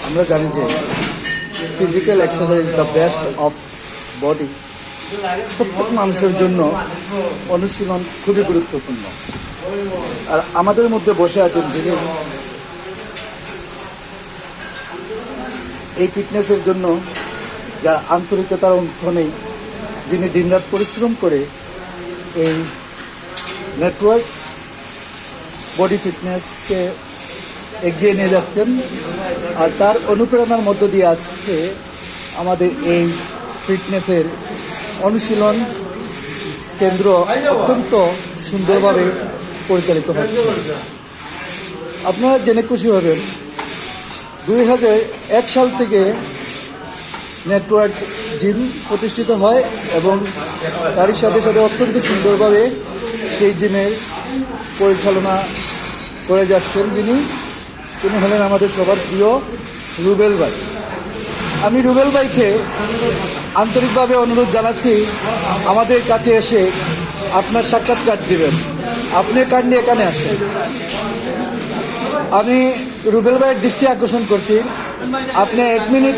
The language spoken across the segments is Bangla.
আমরা জানি যে physical exercise the best of body. প্রত্যেক মানুষের জন্য অনুশীলন খুবই গুরুত্বপূর্ণ। আর আমাদের মধ্যে বসে আছেন যিনি এই ফিটনেসের জন্য যার আন্তরিকতার অন্ত নেই, যিনি দিনরাত পরিশ্রম করে এই নেটওয়ার্ক বডি ফিটনেসকে এগিয়ে নিয়ে যাচ্ছেন। আর তার অনুপ্রেরণার মধ্য দিয়ে আজকে আমাদের এই ফিটনেসের অনুশীলন কেন্দ্র অত্যন্ত সুন্দরভাবে পরিচালিত হচ্ছে। আপনারা জেনে খুশি হবেন 2001 সাল থেকে নেটওয়ার্ক জিম প্রতিষ্ঠিত হয় এবং তারই সাথে সাথে অত্যন্ত সুন্দরভাবে সেই জিমের পরিচালনা করে যাচ্ছেন তিনি হলেন আমাদের সবার প্রিয় রুবেল ভাই। আমি রুবেল ভাইকে আন্তরিকভাবে অনুরোধ জানাচ্ছি আমাদের কাছে এসে আপনার সাক্ষাৎকার দিবেন। আপনি কার্ড নিয়ে এখানে আসেন। আমি রুবেল ভাইয়ের দৃষ্টি আকর্ষণ করছি, আপনি 1 মিনিট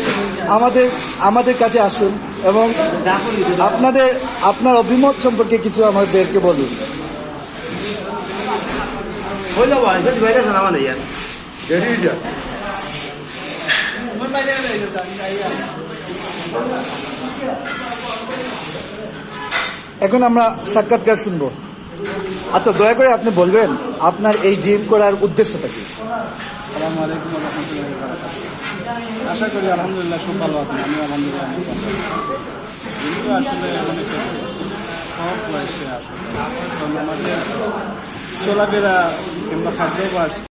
আমাদের কাছে আসুন এবং আপনার অভিমত সম্পর্কে কিছু আমাদেরকে বলুন। এখন আমরা সাক্ষাৎকার শুনবো। আচ্ছা, দয়া করে আপনি বলবেন আপনার এই জিম করার উদ্দেশ্যটা কি? আসসালামু আলাইকুম ওয়া রাহমাতুল্লাহি ওয়া বারাকাতুহু। আশা করি আলহামদুলিল্লাহ সব ভালো আছেন। আমি আলহামদুলিল্লাহ অনেক ভালো আছি। কিন্তু আসলে অনেক সব বয়সে আসলে আমাদের চলাফেরা কিংবা খাদ্যাভ্যাস